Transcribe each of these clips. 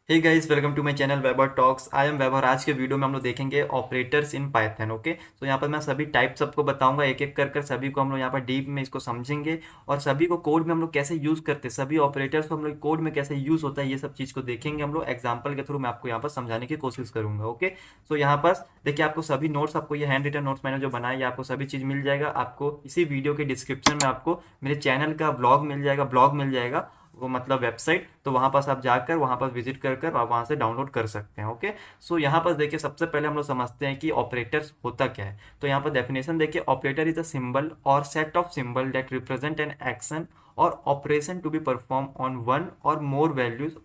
Hey guys, welcome to my channel Weber talks. I am Weber. आज के video में हम लोग देखेंगे ऑपरेटर्स इन पाइथन। ओके, तो यहाँ पर मैं सभी टाइप्स सबको बताऊंगा, एक एक कर सभी को हम लोग यहाँ पर डीप में इसको समझेंगे और सभी को कोड में हम लोग कैसे यूज़ करते हैं, सभी ऑपरेटर्स को हम लोग कोड में कैसे यूज़ होता है, ये सब चीज़ को देखेंगे हम लोग। एग्जाम्पल के थ्रू मैं आपको यहाँ पर समझाने की कोशिश करूंगा। ओके, सो यहाँ पर देखिए, आपको सभी नोट्स, आपको ये हैंड रिटन नोट्स मैंने जो बनाया, ये आपको सभी चीज़ मिल जाएगा। आपको इसी वीडियो के डिस्क्रिप्शन में आपको मेरे चैनल का ब्लॉग मिल जाएगा, वो मतलब वेबसाइट। तो वहाँ पास आप जाकर वहाँ पर विजिट कर आप वहाँ से डाउनलोड कर सकते हैं। ओके, सो यहाँ पर देखिए, सबसे पहले हम लोग समझते हैं कि ऑपरेटर्स होता क्या है। तो यहाँ पर डेफिनेशन देखिए, ऑपरेटर इज अ सिंबल और set of symbol that represent an action और operation to be perform on one और मोर वैल्यूज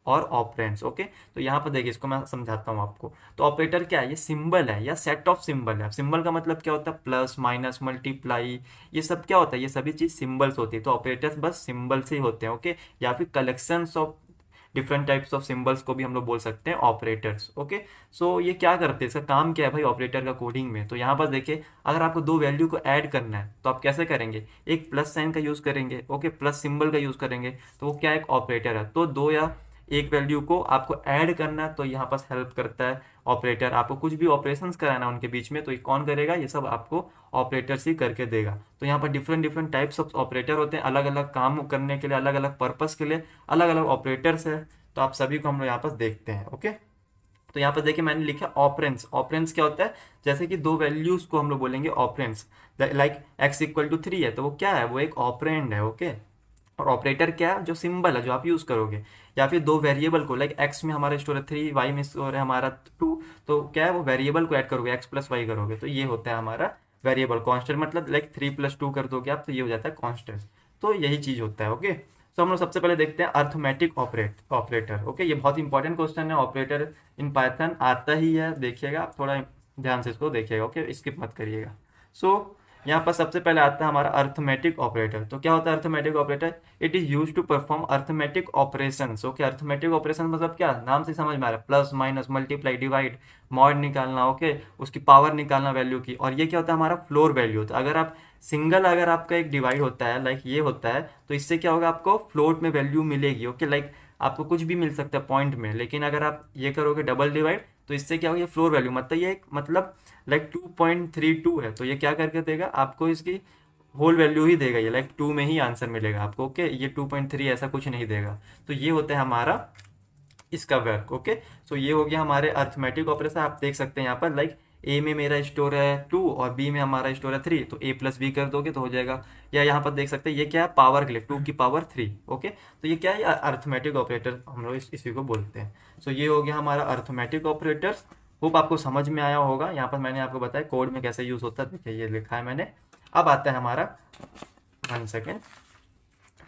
और ऑपरेंड्स। ओके, तो यहाँ पर देखिए, इसको मैं समझाता हूँ आपको। तो ऑपरेटर क्या है? ये सिंबल है या सेट ऑफ सिंबल है। सिंबल का मतलब क्या होता है? प्लस, माइनस, मल्टीप्लाई, ये सब क्या होता है? ये सभी चीज सिंबल्स होती है। तो ऑपरेटर्स बस सिंबल से ही होते हैं। ओके, या फिर collections of different types of symbols को भी हम लोग बोल सकते हैं ऑपरेटर्स। ओके, सो ये क्या करते हैं, इसका काम क्या है भाई ऑपरेटर का कोडिंग में? तो यहाँ पर देखिए, अगर आपको दो वैल्यू को ऐड करना है तो आप कैसे करेंगे? एक प्लस साइन का यूज करेंगे। ओके, प्लस सिंबल का यूज करेंगे, तो वो क्या एक ऑपरेटर है। तो दो या एक वैल्यू को आपको ऐड करना है तो यहाँ पास हेल्प करता है ऑपरेटर। आपको कुछ भी ऑपरेशंस कराना है उनके बीच में, तो ये कौन करेगा? ये सब आपको ऑपरेटर्स ही करके देगा। तो यहाँ पर different different types of operator होते हैं, अलग अलग काम करने के लिए, अलग अलग पर्पस के लिए अलग अलग ऑपरेटर्स है। तो आप सभी को हम लोग यहाँ पर देखते हैं। ओके, तो यहाँ पर देखिए, मैंने लिखा ऑपरेंस। ऑपरेंस क्या होता है? जैसे कि दो वैल्यूज को हम लोग बोलेंगे ऑपरेंस। लाइक एक्स इक्वल टू 3 है, तो वो क्या है? वो एक ऑपरेंड है। ओके, और ऑपरेटर क्या है? जो सिंबल है जो आप यूज करोगे। या फिर दो वेरिएबल को, लाइक एक्स में हमारा स्टोर है 3, वाई में स्टोर है हमारा 2, तो क्या है? वो वेरिएबल को ऐड करोगे, एक्स प्लस वाई करोगे, तो ये होता है हमारा वेरिएबल। कांस्टेंट मतलब लाइक 3 + 2 कर दोगे आप, तो ये हो जाता है कांस्टेंट। तो यही चीज होता है। ओके, तो हम लोग सबसे पहले देखते हैं अर्थमेटिक ऑपरेटर। ओके, ये बहुत इंपॉर्टेंट क्वेश्चन है। ऑपरेटर इन पाइथन आता ही है, देखिएगा आप थोड़ा ध्यान से इसको देखिएगा। ओके, स्किप मत करिएगा। सो यहाँ पर सबसे पहले आता है हमारा अर्थमेटिक ऑपरेटर। तो क्या होता है arithmetic operator? It is use to perform arithmetic operation. Okay, arithmetic operation मतलब क्या? नाम से समझ में आ रहा है, plus, minus, multiply, divide, mod निकालना। ओके, उसकी पावर निकालना वैल्यू की। और ये क्या होता है? हमारा फ्लोर वैल्यू होता है। अगर आप सिंगल, अगर आपका एक डिवाइड होता है, लाइक ये होता है, तो इससे क्या होगा? आपको फ्लोट में वैल्यू मिलेगी। ओके, लाइक आपको कुछ भी मिल सकता है पॉइंट में, लेकिन अगर आप ये करोगे डबल डिवाइड, तो इससे क्या होगा? ये फ्लोर वैल्यू मतलब ये एक मतलब लाइक 2.32 है, तो ये क्या करके देगा आपको? इसकी होल वैल्यू ही देगा, ये लाइक 2 में ही आंसर मिलेगा आपको। ओके, ये 2.3 ऐसा कुछ नहीं देगा। तो ये होता है हमारा इसका वर्क। ओके, सो ये हो गया हमारे अर्थमेटिक ऑपरेशन। आप देख सकते हैं यहाँ पर, लाइक ए में मेरा स्टोर है 2 और बी में हमारा स्टोर है 3, तो ए प्लस बी कर दोगे तो हो जाएगा। या यहाँ पर देख सकते हैं, ये क्या है? पावर के लिए 2 की पावर 3। ओके, तो ये क्या है? अर्थमेटिक ऑपरेटर हम लोग इसी को बोलते हैं। सो ये हो गया हमारा अर्थमेटिक ऑपरेटर्स। होप आपको समझ में आया होगा। यहाँ पर मैंने आपको बताया कोड में कैसे यूज होता है, देखिए ये लिखा है मैंने। अब आता है हमारा, 1 सेकेंड,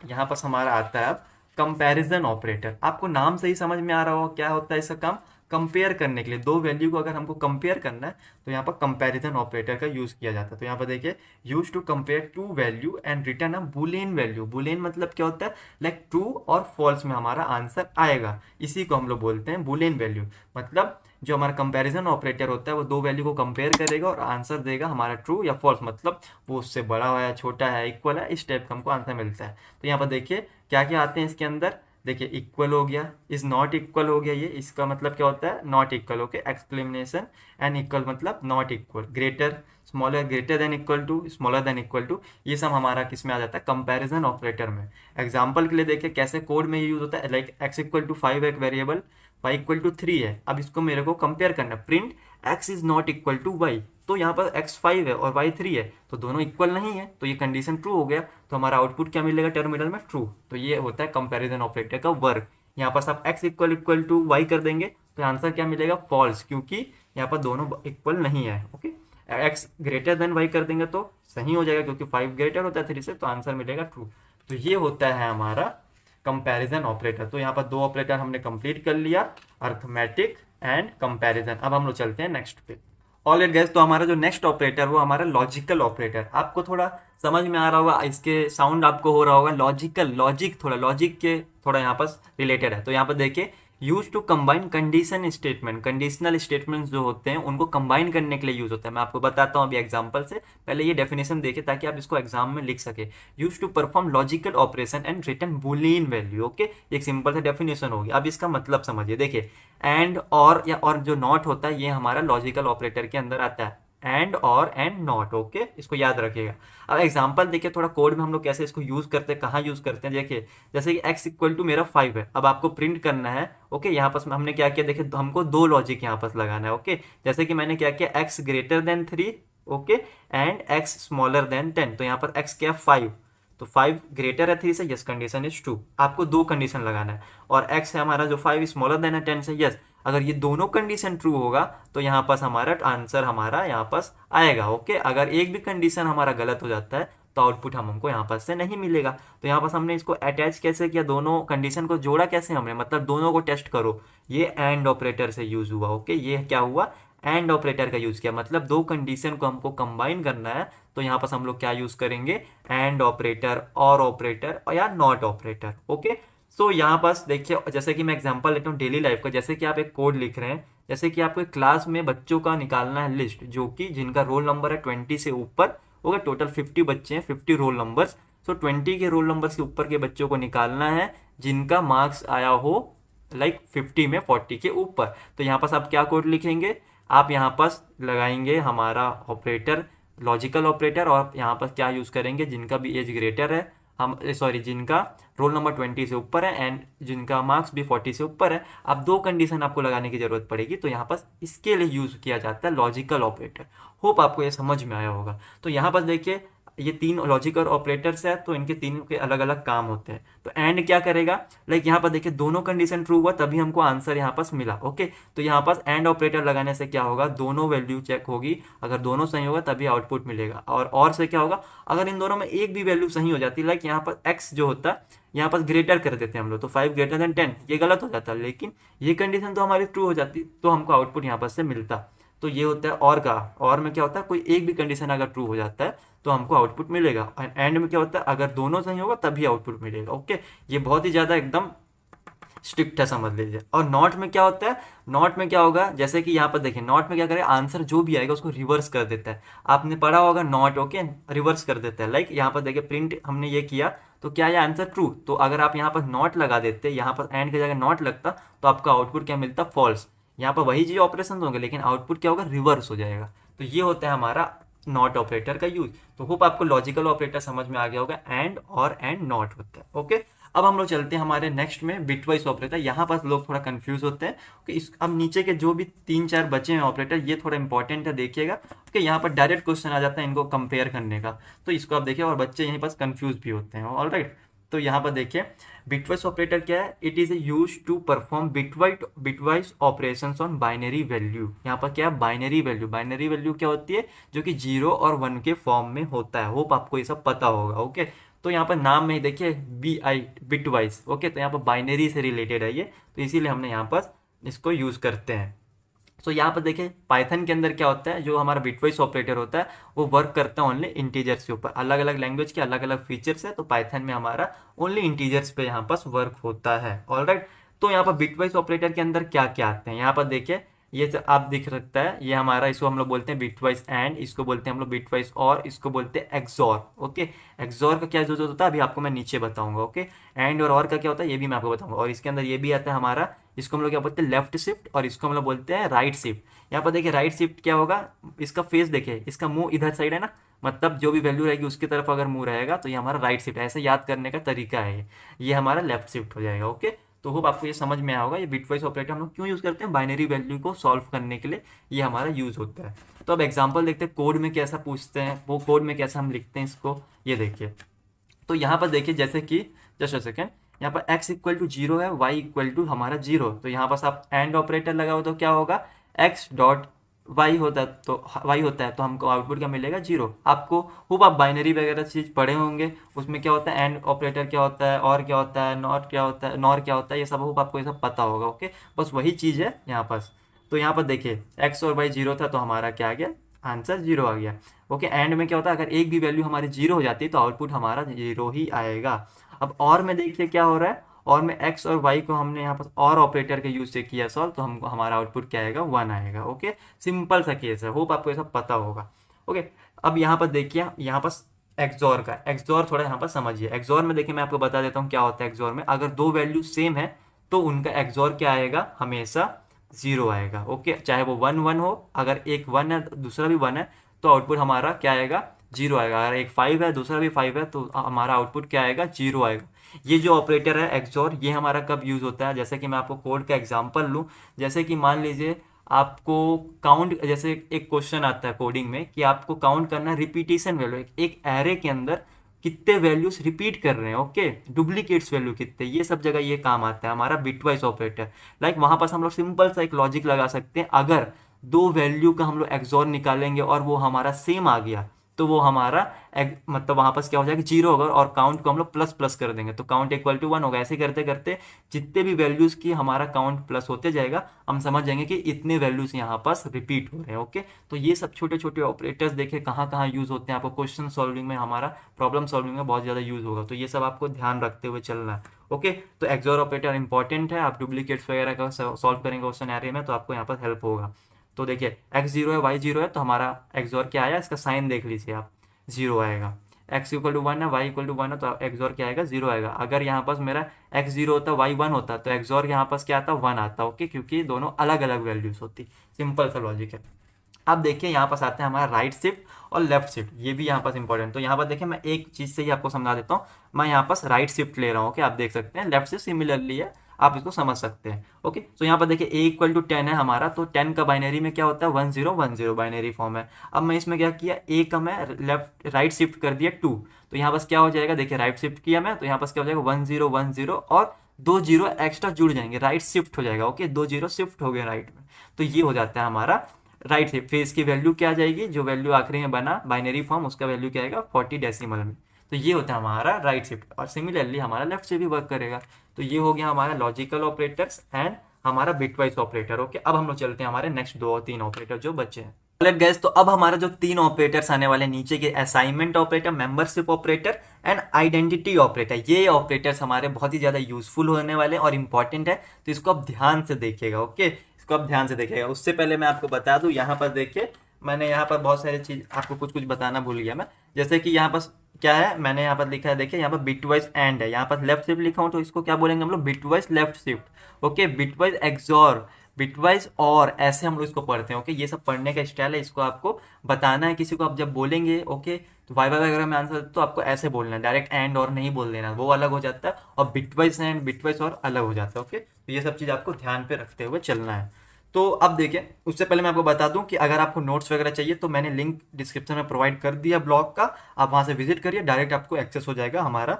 यहाँ पर हमारा आता है अब कंपैरिजन ऑपरेटर। आपको नाम से ही समझ में आ रहा हो क्या होता है इसका काम? कंपेयर करने के लिए दो वैल्यू को अगर हमको कंपेयर करना है तो यहाँ पर कंपैरिजन ऑपरेटर का यूज किया जाता है। तो यहाँ पर देखिए, use to compare two value and return a boolean value. Boolean मतलब क्या होता है? लाइक ट्रू और फॉल्स में हमारा आंसर आएगा, इसी को हम लोग बोलते हैं बुलियन वैल्यू। मतलब जो हमारा कंपैरिजन ऑपरेटर होता है वो दो वैल्यू को कंपेयर करेगा और आंसर देगा हमारा ट्रू या फॉल्स, मतलब वो उससे बड़ा है, छोटा है, इक्वल है, इस टाइप का हमको आंसर मिलता है। तो यहाँ पर देखिए क्या क्या आते हैं इसके अंदर। देखिए, इक्वल हो गया, इज नॉट इक्वल हो गया, ये इसका मतलब क्या होता है? Not equal. Okay, exclamation and equal मतलब not equal, greater, smaller, greater than equal to, smaller than equal to, ये सब हमारा किस में आ जाता है? कंपैरिजन ऑपरेटर में। एग्जांपल के लिए देखिए कैसे कोड में यूज होता है। लाइक एक्स इक्वल टू 5 एक वेरिएबल, वाई इक्वल टू 3 है। अब इसको मेरे को कंपेयर करना, print x is not equal to y. तो यहाँ पर एक्स 5 है और वाई 3 है, तो दोनों इक्वल नहीं है, तो ये कंडीशन ट्रू हो गया। तो हमारा आउटपुट क्या मिलेगा टर्मिनल में? ट्रू। तो ये होता है कंपैरिजन ऑपरेटर का वर्क। यहाँ पर आप x equal equal to y कर देंगे तो आंसर क्या मिलेगा? फॉल्स, क्योंकि यहाँ पर दोनों इक्वल नहीं है। Okay, x greater than y कर देंगे तो सही हो जाएगा, क्योंकि 5 ग्रेटर होता है 3 से, तो आंसर मिलेगा ट्रू। तो ये होता है हमारा कंपैरिजन ऑपरेटर। तो यहाँ पर दो ऑपरेटर हमने कंप्लीट कर लिया, अर्थमेटिक एंड कंपैरिजन। अब हम लोग चलते हैं नेक्स्ट पे। ऑलराइट गाइस, तो हमारा जो नेक्स्ट ऑपरेटर वो हमारा लॉजिकल ऑपरेटर। आपको थोड़ा समझ में आ रहा होगा, इसके साउंड आपको हो रहा होगा लॉजिकल, लॉजिक, थोड़ा लॉजिक के थोड़ा यहाँ पर रिलेटेड है। तो यहाँ पर देखिए, use to combine condition statement, conditional statements जो होते हैं उनको कंबाइन करने के लिए यूज होता है। मैं आपको बताता हूँ अभी एग्जांपल से, पहले ये डेफिनेशन देखिए ताकि आप इसको एग्जाम में लिख सके। Use to perform logical operation and return boolean value. Okay, एक सिंपल सा डेफिनेशन होगी। अब इसका मतलब समझिए, देखिए एंड और या और जो नॉट होता है ये हमारा लॉजिकल ऑपरेटर के अंदर आता है, एंड और एंड नॉट। ओके, इसको याद रखिएगा। अब एग्जांपल देखिए थोड़ा कोड में हम लोग कैसे इसको यूज करते हैं, कहाँ यूज करते हैं। देखिए जैसे कि x इक्वल टू मेरा 5 है, अब आपको प्रिंट करना है। ओके, यहाँ पास हमने क्या किया, देखिए हमको दो लॉजिक यहाँ पास लगाना है। ओके, जैसे कि मैंने क्या किया, x greater than 3, okay, and x smaller than 10। तो यहाँ पर x क्या है, 5, तो 5 ग्रेटर है 3 से, यस कंडीशन इज ट्रू। आपको दो कंडीशन लगाना है, और x है हमारा जो 5 स्मॉलर देन है 10 से, यस। अगर ये दोनों कंडीशन ट्रू होगा तो यहाँ पास हमारा आंसर हमारा यहाँ पास आएगा। ओके, अगर एक भी कंडीशन हमारा गलत हो जाता है तो आउटपुट हमको यहाँ पास से नहीं मिलेगा। तो यहाँ पास हमने इसको अटैच कैसे किया, दोनों कंडीशन को जोड़ा कैसे हमने, मतलब दोनों को टेस्ट करो, ये एंड ऑपरेटर से यूज हुआ। ओके, ये क्या हुआ, एंड ऑपरेटर का यूज किया, मतलब दो कंडीशन को हमको कंबाइन करना है। तो यहाँ पास हम लोग क्या यूज करेंगे, एंड ऑपरेटर, और ऑपरेटर, और या नॉट ऑपरेटर। ओके, सो यहाँ पास देखिए जैसे कि मैं एग्जांपल लेता हूँ डेली लाइफ का। जैसे कि आप एक कोड लिख रहे हैं, जैसे कि आपको एक क्लास में बच्चों का निकालना है लिस्ट, जो कि जिनका रोल नंबर है 20 से ऊपर। ओके, टोटल 50 बच्चे हैं, 50 रोल नंबर्स। सो 20 के रोल नंबर से ऊपर के बच्चों को निकालना है जिनका मार्क्स आया हो लाइक 50 में 40 के ऊपर। तो यहाँ पास आप क्या कोड लिखेंगे, आप यहाँ पास लगाएंगे हमारा ऑपरेटर, लॉजिकल ऑपरेटर, और यहाँ पर क्या यूज़ करेंगे, जिनका भी एज ग्रेटर है, हम सॉरी जिनका रोल नंबर 20 से ऊपर है एंड जिनका मार्क्स भी 40 से ऊपर है। अब दो कंडीशन आपको लगाने की जरूरत पड़ेगी, तो यहाँ पास इसके लिए यूज किया जाता है लॉजिकल ऑपरेटर। होप आपको ये समझ में आया होगा। तो यहाँ पास देखिए ये तीन लॉजिकल ऑपरेटर्स है, तो इनके तीनों के अलग अलग काम होते हैं। तो एंड क्या करेगा, लाइक यहाँ पर देखिए दोनों कंडीशन ट्रू हुआ तभी हमको आंसर यहाँ पास मिला। ओके, तो यहाँ पास एंड ऑपरेटर लगाने से क्या होगा, दोनों वैल्यू चेक होगी, अगर दोनों सही होगा तभी आउटपुट मिलेगा। और से क्या होगा, अगर इन दोनों में एक भी वैल्यू सही हो जाती है, लाइक यहाँ पर एक्स जो होता है यहाँ पास ग्रेटर कर देते हैं हम लोग, तो 5 ग्रेटर देन 10, ये गलत हो जाता है, लेकिन ये कंडीशन तो हमारी ट्रू हो जाती तो हमको आउटपुट यहाँ पास से मिलता। तो ये होता है और का। और में क्या होता है, कोई एक भी कंडीशन अगर ट्रू हो जाता है तो हमको आउटपुट मिलेगा। एंड में क्या होता है, अगर दोनों सही होगा तभी आउटपुट मिलेगा। ओके, ये बहुत ही ज़्यादा एकदम स्ट्रिक्ट है, समझ लीजिए। और नॉट में क्या होता है, नॉट में क्या होगा, जैसे कि यहाँ पर देखिए नॉट में क्या करें, आंसर जो भी आएगा उसको रिवर्स कर देता है। आपने पढ़ा होगा नॉट, ओके, रिवर्स कर देता है। लाइक यहाँ पर देखिए प्रिंट हमने ये किया तो क्या ये आंसर ट्रू, तो अगर आप यहाँ पर नॉट लगा देते, यहाँ पर एंड की जगह नॉट लगता, तो आपका आउटपुट क्या मिलता, फॉल्स। यहाँ पर वही चीज ऑपरेशन होंगे लेकिन आउटपुट क्या होगा, रिवर्स हो जाएगा। तो ये होता है हमारा नॉट ऑपरेटर का यूज। तो होप आपको लॉजिकल ऑपरेटर समझ में आ गया होगा, एंड और एंड नॉट होता है। ओके, अब हम लोग चलते हैं हमारे नेक्स्ट में बिटवाइज ऑपरेटर। यहाँ पास लोग थोड़ा कंफ्यूज होते हैं कि इस अब नीचे के जो भी 3-4 बचे हैं ऑपरेटर, ये थोड़ा इंपॉर्टेंट है, देखिएगा। ओके, यहाँ पर डायरेक्ट क्वेश्चन आ जाता है इनको कंपेयर करने का, तो इसको आप देखिए, और बच्चे यहीं पास कंफ्यूज भी होते हैं। ऑलराइट, तो यहाँ पर देखिए बिटवाइज ऑपरेटर क्या है, it is use to perform bitwise operations on binary value. यहाँ पर क्या है, बाइनरी वैल्यू। बाइनरी वैल्यू क्या होती है, जो कि 0 और 1 के फॉर्म में होता है। होप आपको ये सब पता होगा। ओके, तो यहाँ पर नाम में देखिए बिटवाइज। ओके, तो यहाँ पर बाइनरी से रिलेटेड है ये, तो इसीलिए हमने यहाँ पर इसको यूज करते हैं। सो यहाँ पर देखिए पाइथन के अंदर क्या होता है, जो हमारा बिटवाइज ऑपरेटर होता है वो वर्क करता है ओनली इंटीजर्स के ऊपर। अलग अलग लैंग्वेज के अलग अलग फीचर्स है, तो पाइथन में हमारा ओनली इंटीजर्स पे यहाँ पर वर्क होता है। ऑलराइट, तो यहाँ पर बिटवाइज ऑपरेटर के अंदर क्या क्या आते हैं, यहाँ पर देखिए ये आप दिख सकता है, ये हमारा, इसको हम लोग बोलते हैं बिटवाइज एंड, इसको बोलते हैं हम लोग बिटवाइज और, इसको बोलते हैं एक्सॉर। ओके, एक्सॉर का क्या जो होता है अभी आपको मैं नीचे बताऊंगा। ओके, एंड और का क्या होता है ये भी मैं आपको बताऊंगा। और इसके अंदर ये भी आता है हमारा, इसको हम लोग क्या बोलते हैं लेफ्ट शिफ्ट, और इसको हम लोग बोलते हैं राइट शिफ्ट। यहाँ पर देखिए राइट शिफ्ट क्या होगा, इसका फेस देखिए, इसका मुंह इधर साइड है ना, मतलब जो भी वैल्यू रहेगी उसकी तरफ अगर मुंह रहेगा तो ये हमारा राइट शिफ्ट। ऐसे याद करने का तरीका है ये हमारा लेफ्ट शिफ्ट हो जाएगा। ओके, तो होप आपको ये समझ में आया होगा, ये बिटवाइज ऑपरेटर हम लोग क्यों यूज करते हैं, बाइनरी वैल्यू को सॉल्व करने के लिए ये हमारा यूज होता है। तो अब एग्जांपल देखते हैं कोड में कैसा पूछते हैं, वो कोड में कैसा हम लिखते हैं इसको, ये देखिए। तो यहाँ पर देखिए जैसे कि जस्ट अ सेकेंड, यहाँ पर x इक्वल टू 0 है, y इक्वल टू हमारा 0, तो यहाँ पास आप एंड ऑपरेटर लगाओ तो क्या होगा, x डॉट y होता है, तो y होता है, तो हमको आउटपुट क्या मिलेगा, 0। आपको होप आप बाइनरी वगैरह चीज़ पढ़े होंगे, उसमें क्या होता है, एंड ऑपरेटर क्या होता है, और क्या होता है, नॉट क्या होता है, नॉर क्या होता है, ये सब होप आपको ये सब पता होगा। ओके, बस वही चीज़ है यहाँ पास। तो यहाँ पर देखिए x और y 0 था, तो हमारा क्या आ गया, आंसर 0 आ गया। ओके, एंड में क्या होता है, अगर एक भी वैल्यू हमारी 0 हो जाती है तो आउटपुट हमारा 0 ही आएगा। अब और में देखिए क्या हो रहा है, और में एक्स और वाई को हमने यहाँ पर और ऑपरेटर के यूज से किया सॉल्व, तो हमको हमारा आउटपुट क्या आएगा, 1 आएगा। ओके, सिंपल सा केस है, होप आपको ये सब पता होगा। ओके, अब यहाँ पर देखिए, यहाँ पर एक्सॉर का एक्सॉर थोड़ा यहाँ पर समझिए। एक्सॉर में देखिए मैं आपको बता देता हूँ क्या होता है एक्सॉर में। अगर दो वैल्यू सेम है तो उनका एक्सॉर क्या आएगा, हमेशा 0 आएगा। ओके, चाहे वो 1 1 हो, अगर एक 1 है दूसरा भी 1 है तो आउटपुट हमारा क्या आएगा, 0 आएगा। अगर एक 5 है दूसरा भी 5 है तो हमारा आउटपुट क्या आएगा, 0 आएगा। ये जो ऑपरेटर है एक्सॉर, ये हमारा कब यूज होता है, जैसे कि मैं आपको कोड का एग्जांपल लूँ। जैसे कि मान लीजिए आपको काउंट, जैसे एक क्वेश्चन आता है कोडिंग में कि आपको काउंट करना है रिपीटिशन वैल्यू, एक एरे के अंदर कितने वैल्यूज रिपीट कर रहे हैं। ओके, डुप्लीकेट्स वैल्यू कितने, ये सब जगह ये काम आता है हमारा बिटवाइज ऑपरेटर। लाइक वहां पास हम लोग सिंपल सा एक लॉजिक लगा सकते हैं, अगर दो वैल्यू का हम लोग एक्सॉर निकालेंगे और वो हमारा सेम आ गया तो वो हमारा मतलब वहां पास क्या हो जाएगा, 0 होगा, और काउंट को हम लोग प्लस प्लस कर देंगे तो काउंट इक्वल टू 1 होगा। ऐसे करते करते जितने भी वैल्यूज की हमारा काउंट प्लस होते जाएगा, हम समझ जाएंगे कि इतने वैल्यूज यहाँ पास रिपीट हो रहे हैं। ओके, तो ये सब छोटे छोटे ऑपरेटर्स देखे कहाँ कहाँ यूज होते हैं, आपको क्वेश्चन सॉल्विंग में, हमारा प्रॉब्लम सॉल्विंग में बहुत ज़्यादा यूज होगा, तो ये सब आपको ध्यान रखते हुए चलना है। ओके, तो एक्सॉर ऑपरेटर इंपॉर्टेंट है, आप डुप्लीकेट्स वगैरह का सॉल्व करेंगे क्वेश्चन एरे में तो आपको यहाँ पर हेल्प होगा। तो देखिए x0 है y0 है, तो हमारा एक्सॉर क्या आया, इसका साइन देख लीजिए आप, 0 आएगा। x इक्वल टू 1 है, y इक्वल टू 1 है, तो एक्सॉर क्या आएगा, 0 आएगा। अगर यहाँ पास मेरा x0 होता, y1 होता, तो एक्सॉर यहाँ पास क्या आता, 1 आता। ओके, क्योंकि दोनों अलग अलग वैल्यूज होती। सिंपल सा लॉजिक है। अब देखिए यहाँ पास आता है हमारा राइट शिफ्ट और लेफ्ट शिफ्ट, ये भी यहाँ पास इंपॉर्टेंट। तो यहाँ पर देखिए मैं एक चीज़ से ही आपको समझा देता हूँ। मैं यहाँ पास राइट शिफ्ट ले रहा हूँ, ओके, आप देख सकते हैं। लेफ्ट शिफ्ट सिमिलरली है, आप इसको समझ सकते हैं। ओके, तो यहाँ पर देखिए a इक्वल टू 10 है हमारा, तो 10 का बाइनरी में क्या होता है, 1 0 1 0 बाइनरी फॉर्म है। अब मैं इसमें क्या किया, a का मैं लेफ्ट राइट शिफ्ट कर दिया 2, तो यहाँ पास क्या हो जाएगा, देखिए राइट शिफ्ट किया मैं, तो यहाँ पास क्या हो जाएगा 1 0 1 0 और 2 0 एक्स्ट्रा जुड़ जाएंगे, राइट शिफ्ट हो जाएगा। ओके, 2 0 शिफ्ट हो गए राइट में, तो ये हो जाता है हमारा राइट शिफ्ट। फिर इसकी वैल्यू क्या आ जाएगी, जो वैल्यू आखिरी में बना बाइनरी फॉर्म, उसका वैल्यू क्या आएगा, 40 डेसिमल में। तो ये होता है हमारा राइट शिफ्ट, और सिमिलरली हमारा लेफ्ट से भी वर्क करेगा। तो ये हो गया हमारा लॉजिकल ऑपरेटर्स एंड हमारा बिटवाइज ऑपरेटर। ओके, अब हम लोग चलते हैं हमारे नेक्स्ट 2 और 3 ऑपरेटर जो बचे हैं। लेट गैस, तो अब हमारा जो 3 ऑपरेटर्स आने वाले नीचे के, assignment operator, membership operator and identity operator, ये ऑपरेटर्स हमारे बहुत ही ज्यादा यूजफुल होने वाले और इंपॉर्टेंट है, तो इसको आप ध्यान से देखिएगा। ओके, इसको आप ध्यान से देखिएगा। उससे पहले मैं आपको बता दूं, यहाँ पर देखिए मैंने यहाँ पर बहुत सारी चीज आपको कुछ कुछ बताना भूल गया मैं। जैसे कि यहाँ पर क्या है, मैंने यहाँ पर लिखा है, देखिए यहाँ पर बिटवाइज एंड है, यहाँ पर लेफ्ट शिफ्ट लिखा हूँ, तो इसको क्या बोलेंगे हम लोग, bitwise left shift. Okay, bitwise XOR, bitwise और, ऐसे हम लोग इसको पढ़ते हैं। ओके, ये सब पढ़ने का स्टाइल है, इसको आपको बताना है किसी को, आप जब बोलेंगे ओके तो वाइवा वगैरह में आंसर, तो आपको ऐसे बोलना है, डायरेक्ट एंड और नहीं बोल देना, वो अलग हो जाता है, और बिटवाइज एंड बिटवाइज और अलग हो जाता है। ओके, तो ये सब चीज़ आपको ध्यान पे रखते हुए चलना है। तो अब देखिए, उससे पहले मैं आपको बता दूं कि अगर आपको नोट्स वगैरह चाहिए तो मैंने लिंक डिस्क्रिप्शन में प्रोवाइड कर दिया ब्लॉग का, आप वहां से विजिट करिए, डायरेक्ट आपको एक्सेस हो जाएगा हमारा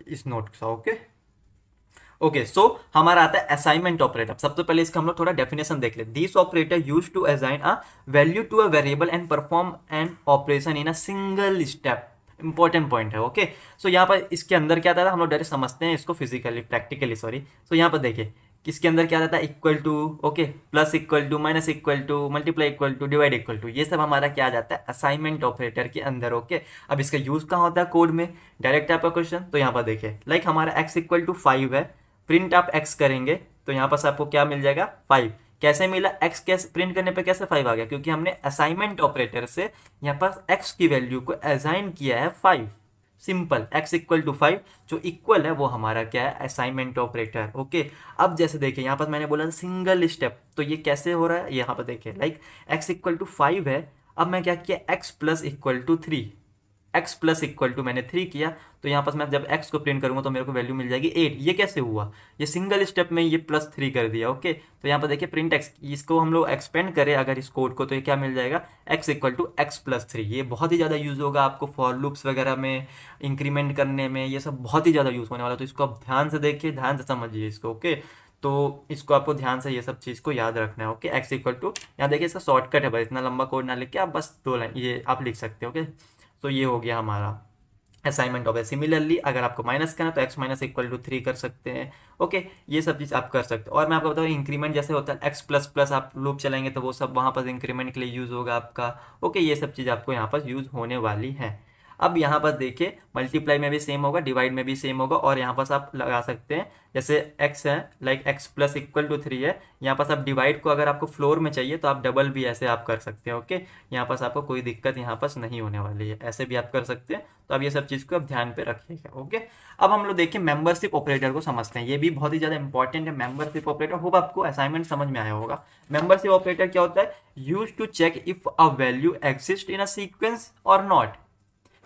इस नोट का। ओके ओके, सो हमारा आता है असाइनमेंट ऑपरेटर। सबसे पहले इसका हम लोग थोड़ा डेफिनेशन देख लेते। This operator use to assign a value to a variable and perform an operation in a single step. Important point है। ओके, सो यहाँ पर इसके अंदर क्या था, हम लोग डायरेक्ट समझते हैं इसको फिजिकली, प्रैक्टिकली सॉरी। सो यहाँ पर देखिए इसके अंदर क्या रहता है, equal to, okay, plus equal to, minus equal to, multiply equal to, divide equal to, ये सब हमारा क्या आ जाता है असाइनमेंट ऑपरेटर के अंदर। ओके, अब इसका यूज कहाँ होता है, कोड में। डायरेक्ट आपका क्वेश्चन, तो यहाँ पर देखिए लाइक हमारा x इक्वल टू 5 है, प्रिंट आप x करेंगे तो यहाँ पास आपको क्या मिल जाएगा 5। कैसे मिला, x कैसे प्रिंट करने पे कैसे 5 आ गया, क्योंकि हमने असाइनमेंट ऑपरेटर से यहाँ पास x की वैल्यू को असाइन किया है 5। सिंपल, x इक्वल टू 5 जो इक्वल है वो हमारा क्या है असाइनमेंट ऑपरेटर। ओके, अब जैसे देखिए यहाँ पर मैंने बोला सिंगल स्टेप, तो ये कैसे हो रहा है, यहाँ पर देखिए लाइक x इक्वल टू 5 है, अब मैं क्या किया x plus equal to 3, x plus equal to मैंने 3 किया, तो यहाँ पर मैं जब x को प्रिंट करूंगा तो मेरे को वैल्यू मिल जाएगी 8। ये कैसे हुआ, ये सिंगल स्टेप में ये प्लस 3 कर दिया। ओके, तो यहाँ पर देखिए प्रिंट x, इसको हम लोग एक्सपेंड करें अगर इस कोड को, तो ये क्या मिल जाएगा x equal to x plus 3। ये बहुत ही ज़्यादा यूज होगा आपको फॉर लूप्स वगैरह में, इंक्रीमेंट करने में, ये सब बहुत ही ज़्यादा यूज होने वाला, तो इसको आप ध्यान से देखिए, ध्यान से समझिए इसको। ओके, तो इसको आपको ध्यान से ये सब चीज़ को याद रखना है। ओके, x इक्वल टू, यहाँ देखिए इसका शॉर्टकट है, बस इतना लंबा कोड ना लिख के आप बस 2 लाइन ये आप लिख सकते हो। ओके, तो ये हो गया हमारा असाइनमेंट ऑफ। सिमिलरली अगर आपको माइनस करना तो x माइनस इक्वल टू 3 कर सकते हैं। ओके, ये सब चीज़ आप कर सकते हो। और मैं आपको बताऊँ इंक्रीमेंट जैसे होता है x प्लस प्लस, आप लूप चलाएंगे तो वो सब वहाँ पर इंक्रीमेंट के लिए यूज़ होगा आपका। ओके, ये सब चीज़ आपको यहाँ पर यूज़ होने वाली है। अब यहाँ पर देखिए मल्टीप्लाई में भी सेम होगा, डिवाइड में भी सेम होगा, और यहाँ पास आप लगा सकते हैं जैसे x है, like x plus equal to 3 है, यहाँ पास आप डिवाइड को अगर आपको फ्लोर में चाहिए तो आप डबल भी ऐसे आप कर सकते हैं। ओके, यहाँ पास आपको कोई दिक्कत यहाँ पास नहीं होने वाली है, ऐसे भी आप कर सकते हैं। तो अब ये सब चीज़ को आप ध्यान पे रखिएगा। ओके, अब हम लोग देखिए मेंबरशिप ऑपरेटर को समझते हैं, ये भी बहुत ही ज़्यादा इंपॉर्टेंट है मेंबरशिप ऑपरेटर। होप आपको असाइनमेंट समझ में आया होगा। मेंबरशिप ऑपरेटर क्या होता है? Use to check if a value exist in a sequence और नॉट।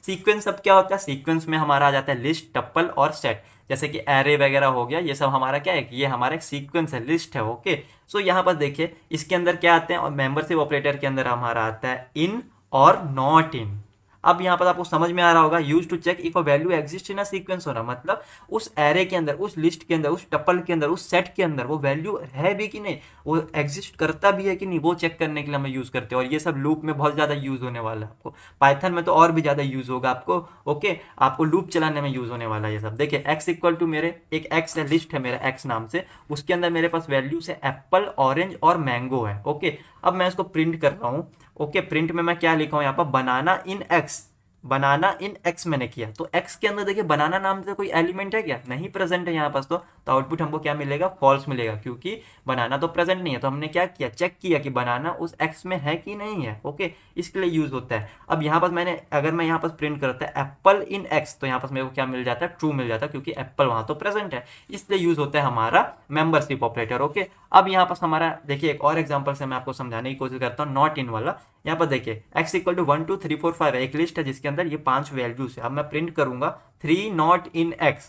सीक्वेंस अब क्या होता है? सीक्वेंस में हमारा आ जाता है लिस्ट, टप्पल और सेट, जैसे कि एरे वगैरह हो गया, ये सब हमारा क्या है? ये हमारा एक सीक्वेंस है, लिस्ट है। ओके, सो यहाँ पर देखिए इसके अंदर क्या आते हैं, और मेंबरशिप ऑपरेटर के अंदर हमारा आता है इन और नॉट इन। अब यहाँ पर आपको समझ में आ रहा होगा, use to check if a value exist in a sequence होना मतलब उस एरे के अंदर, उस लिस्ट के अंदर, उस टपल के अंदर, उस सेट के अंदर वो वैल्यू है भी कि नहीं, वो एग्जिस्ट करता भी है कि नहीं, वो चेक करने के लिए हम यूज करते हैं। और ये सब लूप में बहुत ज्यादा यूज होने वाला है आपको, पाइथन में तो और भी ज्यादा यूज होगा आपको। ओके, आपको लूप चलाने में यूज होने वाला है ये सब। देखिए एक्स इक्वल टू मेरे एक एक्स है, लिस्ट है मेरा एक्स नाम से, उसके अंदर मेरे पास वैल्यूज है एप्पल, ऑरेंज और मैंगो है। ओके, अब मैं इसको प्रिंट कर रहा हूँ। ओके, प्रिंट में मैं क्या लिखा हूँ यहाँ पर? बनाना इन एक्स। बनाना इन एक्स मैंने किया, तो एक्स के अंदर देखिए बनाना नाम से कोई एलिमेंट है क्या? नहीं प्रेजेंट है यहाँ पास। तो आउटपुट हमको क्या मिलेगा? फॉल्स मिलेगा, क्योंकि बनाना तो प्रेजेंट नहीं है। तो हमने क्या किया? चेक किया कि बनाना उस एक्स में है कि नहीं है। ओके, इसके लिए यूज होता है। अब यहाँ पास मैंने, अगर मैं यहाँ पास प्रिंट करता है एप्पल इन एक्स, तो यहाँ पास मेरे को क्या मिल जाता है? ट्रू मिल जाता है, क्योंकि एप्पल वहां तो प्रेजेंट है, इसलिए यूज होता है हमारा मेंबरशिप ऑपरेटर। ओके, अब यहाँ पास हमारा देखिए एक और एग्जाम्पल से मैं आपको समझाने की कोशिश करता हूँ, नॉट इन वाला। यहाँ पर देखिए x इक्वल टू 1 2 3 4 5 है, एक लिस्ट है जिसके अंदर ये 5 वैल्यूज है। अब मैं प्रिंट करूंगा 3 not in x,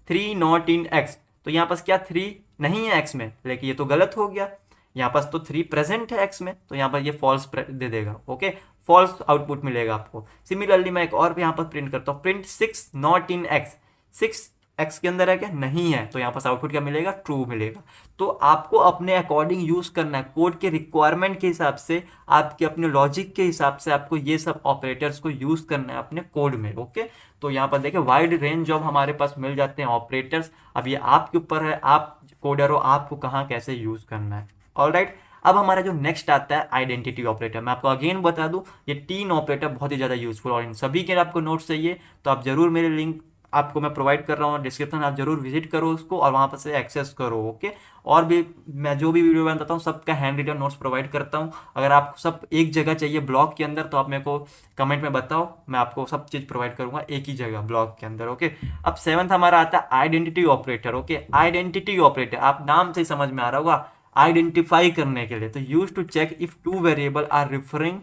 3 not in x, तो यहाँ पास क्या 3 नहीं है x में, लेकिन ये तो गलत हो गया। यहाँ पास तो 3 प्रेजेंट है x में, तो यहाँ पर ये फॉल्स दे देगा। ओके, फॉल्स आउटपुट मिलेगा आपको। सिमिलरली मैं एक और यहाँ पर प्रिंट करता हूँ, print 6 not in x, 6 x के अंदर है क्या? नहीं है, तो यहाँ पास आउटपुट क्या मिलेगा? ट्रू मिलेगा। तो आपको अपने अकॉर्डिंग यूज करना है, कोड के रिक्वायरमेंट के हिसाब से, आपके अपने लॉजिक के हिसाब से आपको ये सब ऑपरेटर्स को यूज करना है अपने कोड में। ओके, तो यहाँ पर देखिए वाइड रेंज ऑफ हमारे पास मिल जाते हैं ऑपरेटर्स। अब ये आपके ऊपर है, आप कोडर हो, आपको कहाँ कैसे यूज करना है। ऑलराइट, अब हमारा जो नेक्स्ट आता है आइडेंटिटी ऑपरेटर। मैं आपको अगेन बता दूं, ये 3 ऑपरेटर बहुत ही ज्यादा यूजफुल, और इन सभी के आपको नोट्स चाहिए तो आप जरूर मेरे लिंक आपको मैं प्रोवाइड कर रहा हूँ डिस्क्रिप्शन, आप जरूर विजिट करो उसको और वहाँ पर से एक्सेस करो। ओके, और भी मैं जो भी वीडियो बनाता हूँ सबका हैंड रिटन नोट्स प्रोवाइड करता हूँ। अगर आपको सब एक जगह चाहिए ब्लॉग के अंदर तो आप मेरे को कमेंट में बताओ, मैं आपको सब चीज़ प्रोवाइड करूंगा एक ही जगह ब्लॉग के अंदर। ओके, अब 7th हमारा आता है identity operator. Okay, identity operator आप नाम से ही समझ में आ रहा होगा, आइडेंटिफाई करने के लिए। तो use to check if 2 variable are referring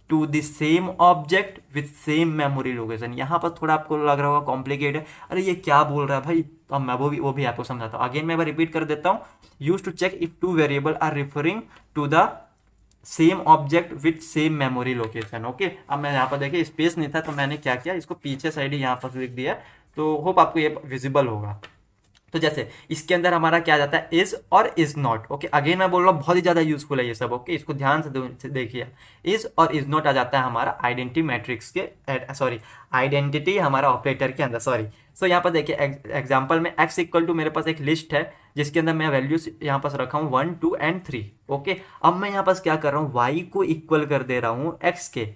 to the same object with same memory location. यहाँ पर थोड़ा आपको लग रहा होगा कॉम्प्लिकेटेड है, अरे ये क्या बोल रहा है भाई, तो मैं वो भी आपको समझाता हूँ। अगेन मैं रिपीट कर देता हूँ, use to check if 2 variable are referring to the same object with same memory location. Okay, अब मैं यहाँ पर देखिए स्पेस नहीं था तो मैंने क्या किया, इसको पीछे साइड ही यहाँ पर लिख दिया, तो होप आपको ये विजिबल होगा। तो जैसे इसके अंदर हमारा क्या जाता है? इज और इज नॉट। ओके, अगेन मैं बोल रहा हूँ बहुत ही ज्यादा यूजफुल है ये सब। ओके, इसको ध्यान से देखिए, इज और इज नॉट आ जाता है हमारा आइडेंटिटी मैट्रिक्स के, सॉरी आइडेंटिटी हमारा ऑपरेटर के अंदर, सॉरी। सो यहाँ पर देखिए एग्जाम्पल में x इक्वल टू मेरे पास एक लिस्ट है जिसके अंदर मैं वैल्यूज यहाँ पास रखा हूँ 1 2 एंड 3। ओके, अब मैं यहाँ पास क्या कर रहा हूँ? y को इक्वल कर दे रहा हूँ x के।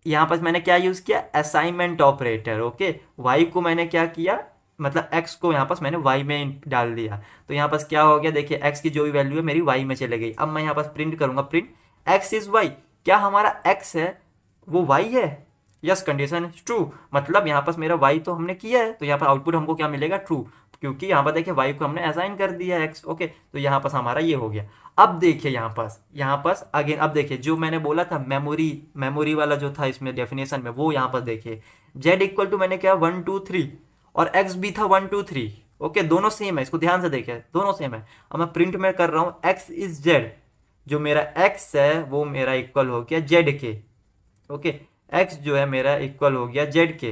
यहाँ पास मैंने क्या यूज किया? Assignment operator. ओके, y को मैंने क्या किया, मतलब x को यहाँ पास मैंने y में डाल दिया। तो यहाँ पास क्या हो गया? देखिए x की जो भी वैल्यू है मेरी y में चले गई। अब मैं यहाँ पास प्रिंट करूंगा, प्रिंट x इज y। क्या हमारा x है वो y है? यस, कंडीशन इज ट्रू, मतलब यहाँ पास मेरा y तो हमने किया है, तो यहाँ पर आउटपुट हमको क्या मिलेगा? ट्रू, क्योंकि यहाँ पर देखिए y को हमने असाइन कर दिया x। ओके, तो यहाँ पास हमारा ये हो गया। अब देखिए यहाँ पास अगेन, अब देखिए जो मैंने बोला था मेमोरी वाला जो था इसमें डेफिनेशन में, वो यहाँ पर देखिए z इक्वल टू मैंने क्या 1 2 3 और x भी था 1 2 3। ओके, दोनों सेम है, इसको ध्यान से देखिए दोनों सेम है। अब मैं प्रिंट में कर रहा हूँ x इज z, जो मेरा x है वो मेरा इक्वल हो गया z के। ओके, x जो है मेरा इक्वल हो गया z के।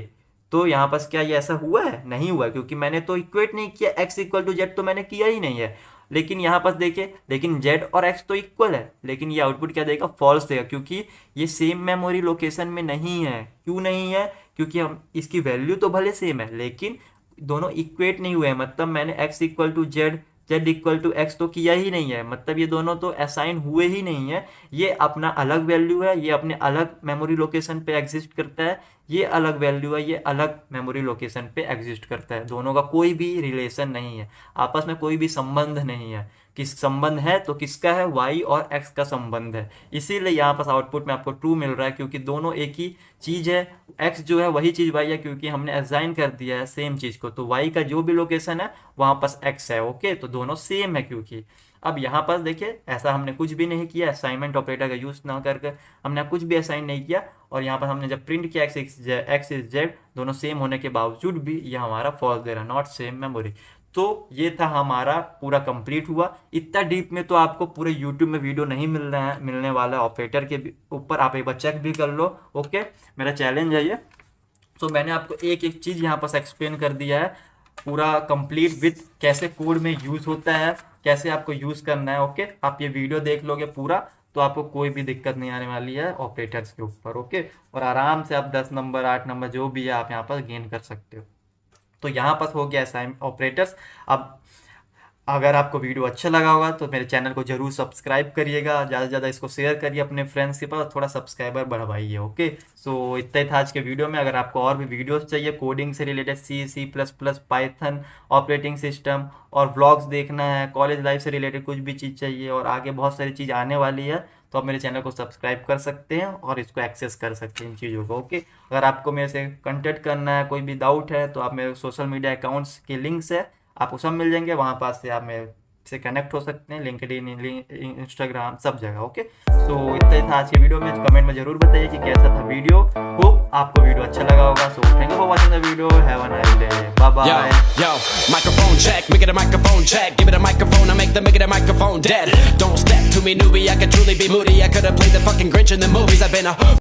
तो यहाँ पास क्या ये ऐसा हुआ है? नहीं हुआ, क्योंकि मैंने तो इक्वेट नहीं किया, x इक्वल टू z तो मैंने किया ही नहीं है। लेकिन यहाँ पास देखिए, लेकिन z और x तो इक्वल है, लेकिन ये आउटपुट क्या देगा? फॉल्स देगा, क्योंकि ये सेम मेमोरी लोकेशन में नहीं है। क्यों नहीं है? क्योंकि हम इसकी वैल्यू तो भले सेम है लेकिन दोनों इक्वेट नहीं हुए हैं। मतलब मैंने x equal to z z equal to x तो किया ही नहीं है, मतलब ये दोनों तो असाइन हुए ही नहीं है। ये अपना अलग वैल्यू है, ये अपने अलग मेमोरी लोकेशन पे एग्जिस्ट करता है, ये अलग वैल्यू है, ये अलग मेमोरी लोकेशन पे एग्जिस्ट करता है। दोनों का कोई भी रिलेशन नहीं है, आपस में कोई भी संबंध नहीं है। किस संबंध है तो किसका है, y और x का संबंध है। इसीलिए यहाँ पर आउटपुट में आपको ट्रू मिल रहा है, क्योंकि दोनों एक ही चीज़ है। x जो है वही चीज़ y है, क्योंकि हमने असाइन कर दिया है सेम चीज़ को, तो y का जो भी लोकेशन है वहाँ पर x है। ओके, तो दोनों सेम है। क्योंकि अब यहाँ पर देखिए, ऐसा हमने कुछ भी नहीं किया, असाइनमेंट ऑपरेटर का यूज़ ना करके हमने कुछ भी असाइन नहीं किया, और यहाँ पर हमने जब प्रिंट किया x इज z, दोनों सेम होने के बावजूद भी ये हमारा फॉल्स दे रहा है, नॉट सेम मेमोरी। तो ये था हमारा पूरा कंप्लीट हुआ। इतना डीप में तो आपको पूरे यूट्यूब में वीडियो नहीं मिलने वाला है। ऑपरेटर के ऊपर आप एक बार चेक भी कर लो। ओके, मेरा चैलेंज है ये। तो मैंने आपको एक एक चीज़ यहाँ पर एक्सप्लेन कर दिया है, पूरा कंप्लीट विथ कैसे कोड में यूज़ होता है, कैसे आपको यूज़ करना है। ओके, आप ये वीडियो देख लोगे पूरा तो आपको कोई भी दिक्कत नहीं आने वाली है ऑपरेटर्स के ऊपर। ओके, और आराम से आप 10 नंबर 8 नंबर जो भी है आप यहाँ पर गेन कर सकते हो। तो यहाँ पर हो गया असाइन ऑपरेटर्स। अब अगर आपको वीडियो अच्छा लगा होगा तो मेरे चैनल को जरूर सब्सक्राइब करिएगा, ज़्यादा से ज़्यादा इसको शेयर करिए अपने फ्रेंड्स के पास, थोड़ा सब्सक्राइबर बढ़वाइए। ओके, सो इतना ही था आज के वीडियो में। अगर आपको और भी वीडियोस चाहिए कोडिंग से related, C++, Python, operating system और व्लॉग्स देखना है, कॉलेज लाइफ से रिलेटेड कुछ भी चीज़ चाहिए और आगे बहुत सारी चीज़ आने वाली है, तो आप मेरे चैनल को सब्सक्राइब कर सकते हैं और इसको एक्सेस कर सकते हैं इन चीज़ों को। ओके, अगर आपको मेरे से कॉन्टेक्ट करना है, कोई भी डाउट है, तो आप मेरे सोशल मीडिया अकाउंट्स के लिंक्स है आपको सब मिल जाएंगे, वहाँ पास से आप मेरे से कनेक्ट हो सकते हैं, लिंक्डइन, इंस्टाग्राम, सब जगह। ओके, सो इतना ही था आज की वीडियो में। कमेंट में जरूर बताइए कि कैसा था वीडियो। होप आपको वीडियो अच्छा लगा होगा। So thank you for watching the video, have a nice day, bye bye. Yo, microphone check, make it a microphone check. Give it a microphone, I make the microphone dead. Don't step to me, newbie, I could truly be moody. I could have played the fucking Grinch in the movies. I've been a